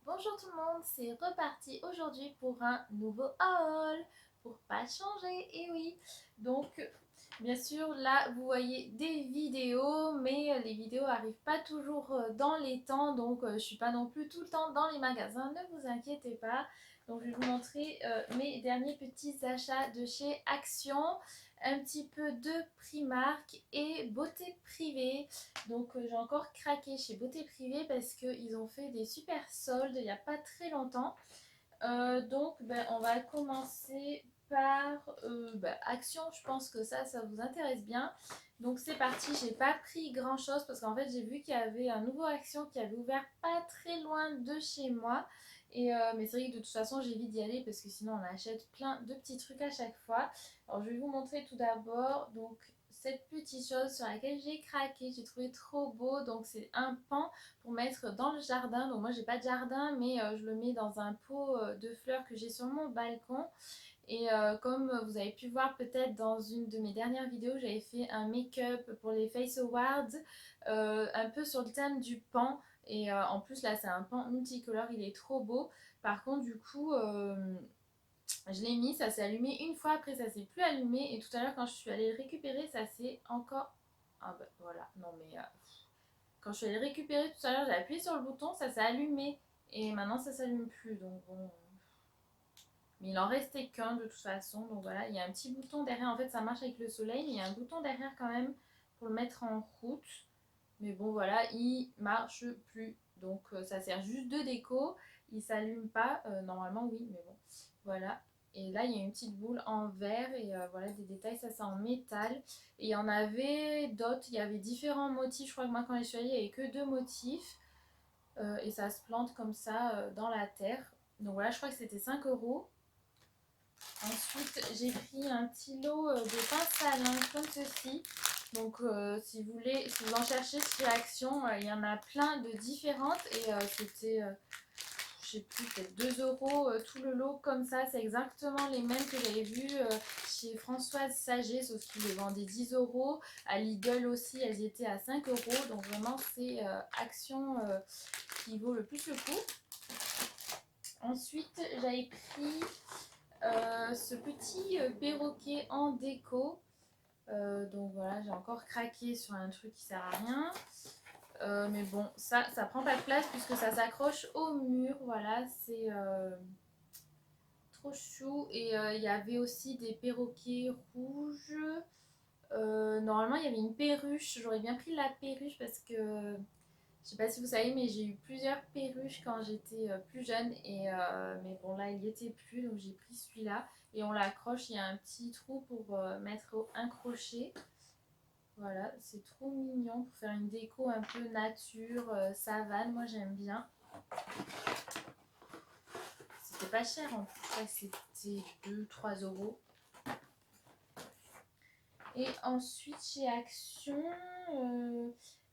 Bonjour tout le monde, c'est reparti aujourd'hui pour un nouveau haul, pour pas changer, et oui. Donc, bien sûr, là, vous voyez des vidéos, mais les vidéos arrivent pas toujours dans les temps, donc je suis pas non plus tout le temps dans les magasins, ne vous inquiétez pas. Donc, je vais vous montrer mes derniers petits achats de chez Action, un petit peu de Primark et Beauté Privée. Donc j'ai encore craqué chez Beauté Privée parce qu'ils ont fait des super soldes il n'y a pas très longtemps. On va commencer par Action, je pense que ça vous intéresse bien. Donc c'est parti, j'ai pas pris grand chose parce qu'en fait j'ai vu qu'il y avait un nouveau Action qui avait ouvert pas très loin de chez moi. Mais c'est vrai que de toute façon j'évite d'y aller parce que sinon on achète plein de petits trucs à chaque fois. Alors je vais vous montrer tout d'abord donc cette petite chose sur laquelle j'ai craqué, j'ai trouvé trop beau. Donc c'est un pan pour mettre dans le jardin. Donc moi j'ai pas de jardin mais je le mets dans un pot de fleurs que j'ai sur mon balcon. Comme vous avez pu voir peut-être dans une de mes dernières vidéos, j'avais fait un make-up pour les Face Awards, un peu sur le thème du pan. En plus là c'est un pan multicolore, il est trop beau. Par contre du coup je l'ai mis, ça s'est allumé une fois, après ça s'est plus allumé. Et tout à l'heure quand je suis allée le récupérer, ça s'est encore... Ah bah voilà, non mais quand je suis allée le récupérer tout à l'heure, j'ai appuyé sur le bouton, ça s'est allumé. Et maintenant ça s'allume plus, donc bon... Mais il en restait qu'un de toute façon. Donc voilà, il y a un petit bouton derrière. En fait, ça marche avec le soleil, mais il y a un bouton derrière quand même pour le mettre en route. Mais bon, voilà, il marche plus. Donc ça sert juste de déco. Il s'allume pas. Normalement, oui, mais bon. Voilà. Et là, il y a une petite boule en verre et voilà des détails. Ça, c'est en métal. Et il y en avait d'autres. Il y avait différents motifs. Je crois que moi, quand je suis allée, il n'y avait que deux motifs. Et ça se plante comme ça dans la terre. Donc voilà, je crois que c'était 5 euros. Ensuite, j'ai pris un petit lot de pinces à linge comme ceci. Donc, si vous voulez, si vous en cherchez chez Action, il y en a plein de différentes. C'était, je sais plus, peut-être 2 euros tout le lot comme ça. C'est exactement les mêmes que j'avais vues chez Françoise Saget, sauf qu'ils les vendaient 10 euros. À Lidl aussi, elles étaient à 5 euros. Donc, vraiment, c'est Action qui vaut le plus le coup. Ensuite, j'avais pris ce petit perroquet en déco. Donc voilà, j'ai encore craqué sur un truc qui sert à rien. Mais bon, ça prend pas de place puisque ça s'accroche au mur. Voilà, c'est trop chou. Il y avait aussi des perroquets rouges. Normalement, il y avait une perruche. J'aurais bien pris la perruche parce que je sais pas si vous savez, mais j'ai eu plusieurs perruches quand j'étais plus jeune. Mais bon, là, il n'y était plus, donc j'ai pris celui-là. Et on l'accroche, il y a un petit trou pour mettre un crochet. Voilà, c'est trop mignon pour faire une déco un peu nature, savane. Moi, j'aime bien. C'était pas cher en plus, je crois que c'était 2-3 euros. Et ensuite, chez Action,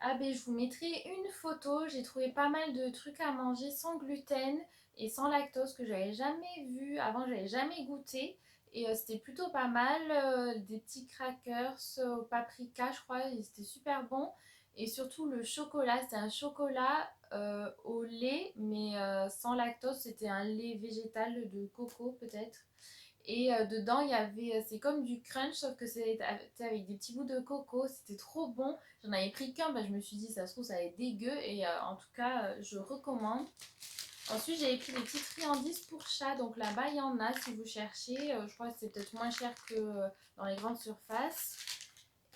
je vous mettrai une photo. J'ai trouvé pas mal de trucs à manger sans gluten et sans lactose que j'avais jamais vu. Avant, j'avais jamais goûté. C'était plutôt pas mal. Des petits crackers au paprika, je crois. C'était super bon. Et surtout le chocolat. C'était un chocolat au lait, mais sans lactose. C'était un lait végétal de coco peut-être. Dedans, il y avait, c'est comme du crunch, sauf que c'était avec des petits bouts de coco. C'était trop bon. J'en avais pris qu'un, je me suis dit, ça se trouve, ça va être dégueu. En tout cas, je recommande. Ensuite, j'avais pris des petites friandises pour chat. Donc là-bas, il y en a si vous cherchez. Je crois que c'est peut-être moins cher que dans les grandes surfaces.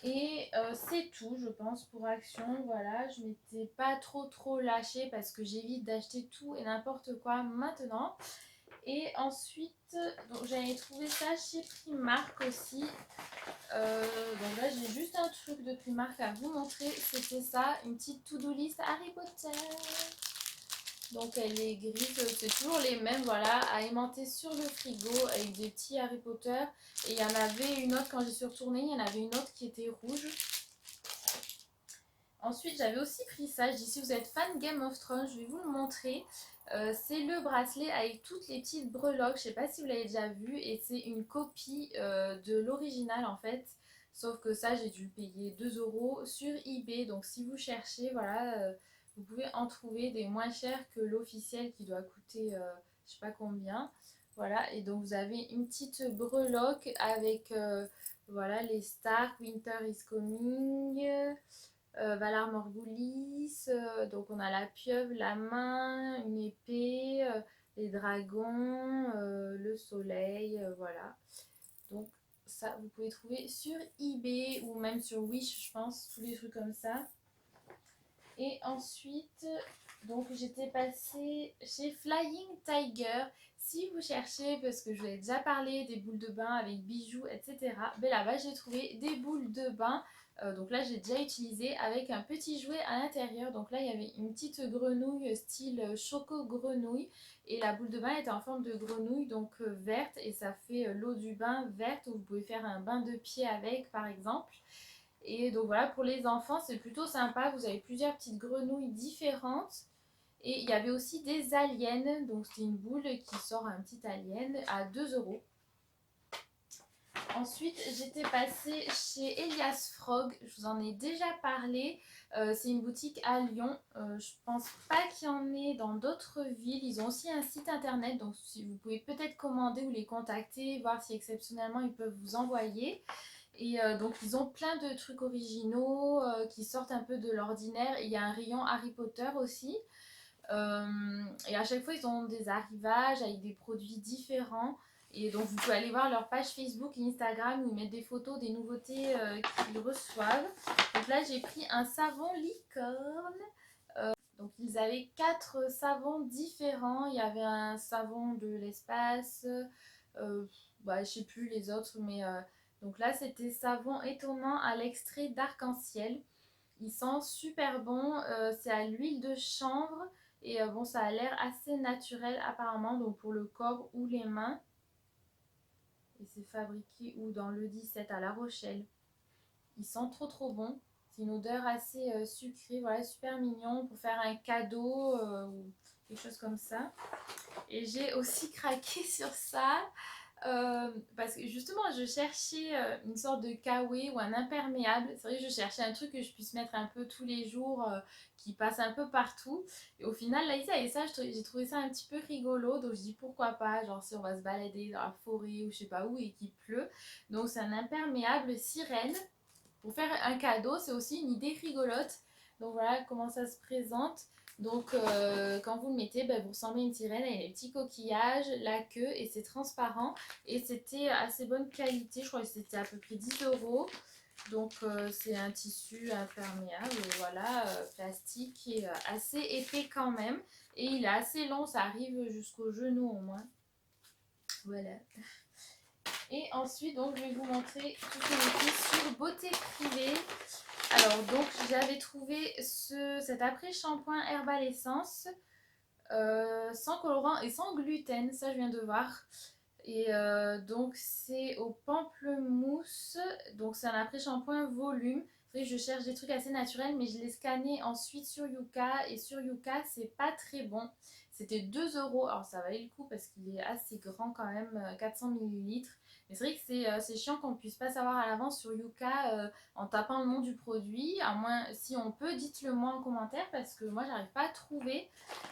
C'est tout, je pense, pour Action. Voilà, je m'étais pas trop lâchée parce que j'évite d'acheter tout et n'importe quoi maintenant. Et ensuite, j'avais trouvé ça chez Primark aussi. Donc là, j'ai juste un truc de Primark à vous montrer. C'était ça, une petite to-do list Harry Potter. Donc elle est grise, c'est toujours les mêmes, voilà, à aimanter sur le frigo avec des petits Harry Potter. Et il y en avait une autre, quand j'y suis retournée, il y en avait une autre qui était rouge. Ensuite, j'avais aussi pris ça. Je dis, si vous êtes fan Game of Thrones, je vais vous le montrer. C'est le bracelet avec toutes les petites breloques. Je sais pas si vous l'avez déjà vu. Et c'est une copie de l'original en fait. Sauf que ça, j'ai dû le payer 2 euros sur eBay. Donc si vous cherchez, voilà, vous pouvez en trouver des moins chers que l'officiel qui doit coûter je sais pas combien. Voilà, et donc vous avez une petite breloque avec voilà, les stars, Winter is Coming, Valar Morghulis, donc on a la pieuvre, la main, une épée, les dragons, le soleil, voilà. Donc ça, vous pouvez trouver sur eBay ou même sur Wish, je pense, tous les trucs comme ça. Et ensuite, donc j'étais passée chez Flying Tiger. Si vous cherchez, parce que je vous ai déjà parlé des boules de bain avec bijoux, etc. Ben là-bas, j'ai trouvé des boules de bain. Donc là, j'ai déjà utilisé avec un petit jouet à l'intérieur. Donc là, il y avait une petite grenouille style choco grenouille. Et la boule de bain était en forme de grenouille, donc verte. Et ça fait l'eau du bain verte. Où vous pouvez faire un bain de pied avec, par exemple. Et donc voilà, pour les enfants, c'est plutôt sympa. Vous avez plusieurs petites grenouilles différentes. Et il y avait aussi des aliens. Donc c'est une boule qui sort un petit alien à 2 euros. Ensuite, j'étais passée chez Elias Frog. Je vous en ai déjà parlé. C'est une boutique à Lyon. Je pense pas qu'il y en ait dans d'autres villes. Ils ont aussi un site internet. Donc si vous pouvez peut-être commander ou les contacter, voir si exceptionnellement ils peuvent vous envoyer. Et donc ils ont plein de trucs originaux qui sortent un peu de l'ordinaire. Il y a un rayon Harry Potter aussi. Et à chaque fois ils ont des arrivages avec des produits différents. Et donc vous pouvez aller voir leur page Facebook et Instagram où ils mettent des photos des nouveautés qu'ils reçoivent. Donc là j'ai pris un savon licorne. Donc ils avaient 4 savons différents. Il y avait un savon de l'espace, je sais plus les autres, mais donc là c'était savon étonnant à l'extrait d'arc-en-ciel. Il sent super bon, c'est à l'huile de chanvre et bon ça a l'air assez naturel apparemment, donc pour le corps ou les mains. Et c'est fabriqué où dans le 17 à La Rochelle. Il sent trop trop bon. C'est une odeur assez sucrée, voilà, super mignon pour faire un cadeau ou quelque chose comme ça. Et j'ai aussi craqué sur ça parce que justement je cherchais une sorte de kawé ou un imperméable. C'est vrai que je cherchais un truc que je puisse mettre un peu tous les jours, qui passe un peu partout. Et au final, là, et ça, j'ai trouvé ça un petit peu rigolo. Donc je dis pourquoi pas, genre si on va se balader dans la forêt ou je sais pas où et qu'il pleut. Donc c'est un imperméable sirène. Pour faire un cadeau, c'est aussi une idée rigolote. Donc voilà comment ça se présente. Donc quand vous le mettez, vous ressemblez à une sirène avec les petits coquillages, la queue et c'est transparent. Et c'était assez bonne qualité, je crois que c'était à peu près 10 euros. Donc c'est un tissu imperméable, voilà, plastique qui est assez épais quand même. Et il est assez long, ça arrive jusqu'au genou au moins. Voilà. Et ensuite, donc, je vais vous montrer tout ce que j'ai fait sur Beauté Privée. Alors, donc, j'avais trouvé cet après-shampoing Herbal Essence sans colorant et sans gluten. Ça, je viens de voir. Et donc, c'est au pamplemousse. Donc, c'est un après-shampoing volume. C'est vrai que je cherche des trucs assez naturels, mais je l'ai scanné ensuite sur Yuka. Et sur Yuka, c'est pas très bon. C'était 2 euros. Alors, ça valait le coup parce qu'il est assez grand quand même, 400 millilitres. Mais c'est vrai que c'est chiant qu'on ne puisse pas savoir à l'avance sur Yuka en tapant le nom du produit. À moins, si on peut, dites-le moi en commentaire parce que moi, j'arrive pas à trouver.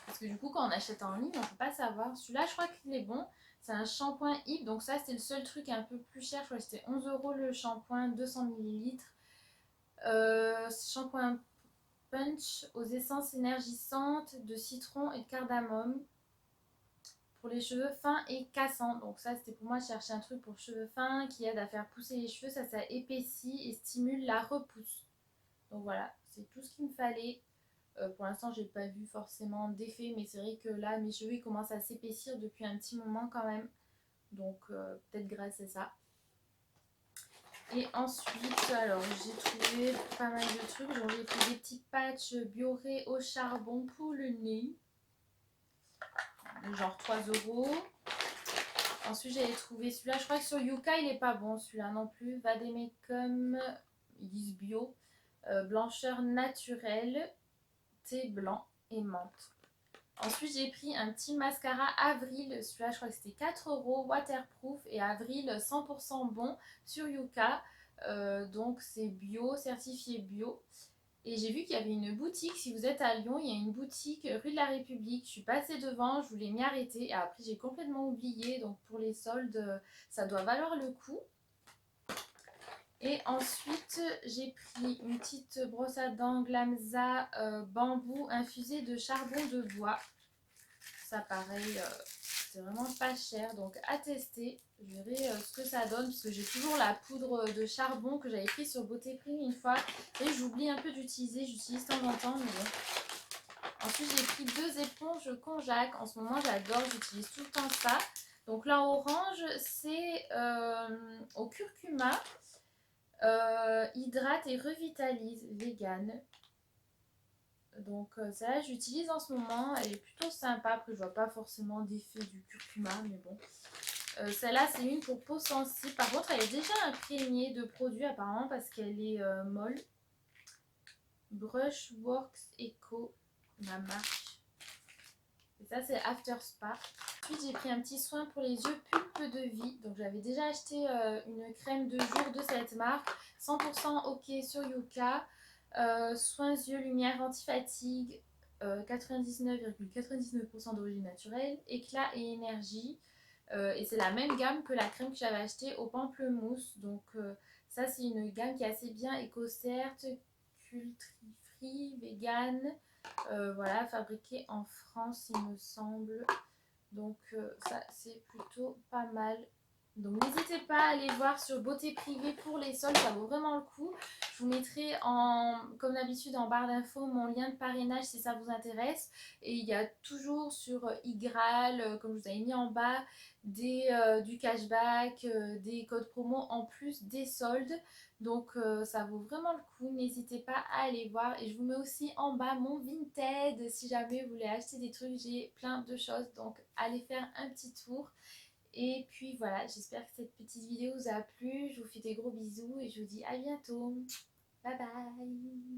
Parce que du coup, quand on achète en ligne, on ne peut pas savoir. Celui-là, je crois qu'il est bon. C'est un shampoing Hip, donc ça c'était le seul truc un peu plus cher. Je crois que c'était 11 euros le shampoing, 200 millilitres. Shampoing Punch aux essences énergisantes de citron et de cardamome pour les cheveux fins et cassants. Donc ça c'était pour moi chercher un truc pour cheveux fins qui aide à faire pousser les cheveux. Ça épaissit et stimule la repousse. Donc voilà, c'est tout ce qu'il me fallait. Pour l'instant, j'ai pas vu forcément d'effet, mais c'est vrai que là, mes cheveux ils commencent à s'épaissir depuis un petit moment quand même. Donc peut-être grâce à ça. Et ensuite, alors j'ai trouvé pas mal de trucs. Donc j'ai pris des petits patchs Bioré au charbon pour le nez. Genre 3 euros. Ensuite j'avais trouvé celui-là. Je crois que sur Yuka il est pas bon celui-là non plus. Vademecum, ils disent bio. Blancheur naturelle, thé blanc et menthe. Ensuite, j'ai pris un petit mascara Avril. Celui-là, je crois que c'était 4 euros, waterproof et Avril 100% bon sur Yuka. Donc, c'est bio, certifié bio. Et j'ai vu qu'il y avait une boutique, si vous êtes à Lyon, il y a une boutique rue de la République. Je suis passée devant, je voulais m'y arrêter. Et après, j'ai complètement oublié. Donc pour les soldes, ça doit valoir le coup. Et ensuite, j'ai pris une petite brosse à dents Glamza bambou infusée de charbon de bois. Ça pareil, c'est vraiment pas cher, donc à tester. Je verrai ce que ça donne, parce que j'ai toujours la poudre de charbon que j'avais pris sur Beauté Prime une fois. Et j'oublie un peu d'utiliser, j'utilise de temps en temps, mais bon. Ensuite, j'ai pris 2 éponges Konjac. En ce moment, j'adore, j'utilise tout le temps ça. Donc là, orange, c'est au curcuma. Hydrate et revitalise, vegan. Donc ça j'utilise en ce moment, elle est plutôt sympa. Après je vois pas forcément d'effet du curcuma, mais bon. Celle-là c'est une pour peau sensible. Par contre elle est déjà imprégnée de produits apparemment parce qu'elle est molle. Brushworks Eco, ma marque. Et ça c'est After Spa. Ensuite j'ai pris un petit soin pour les yeux, Pulpe de Vie. Donc j'avais déjà acheté une crème de jour de cette marque. 100% ok sur Yuka. Soins yeux, lumière anti-fatigue, 99,99% d'origine naturelle, éclat et énergie. Et c'est la même gamme que la crème que j'avais achetée au pamplemousse. Donc ça c'est une gamme qui est assez bien écocerte, cruelty-free, vegan. Voilà, fabriquée en France il me semble. Donc ça c'est plutôt pas mal. Donc n'hésitez pas à aller voir sur Beauté Privée pour les soldes, ça vaut vraiment le coup. Je vous mettrai comme d'habitude en barre d'infos mon lien de parrainage si ça vous intéresse. Et il y a toujours sur Igral, comme je vous avais mis en bas, du cashback, des codes promo en plus des soldes. Donc ça vaut vraiment le coup, n'hésitez pas à aller voir. Et je vous mets aussi en bas mon Vinted si jamais vous voulez acheter des trucs, j'ai plein de choses. Donc allez faire un petit tour. Et puis voilà, j'espère que cette petite vidéo vous a plu. Je vous fais des gros bisous et je vous dis à bientôt. Bye bye.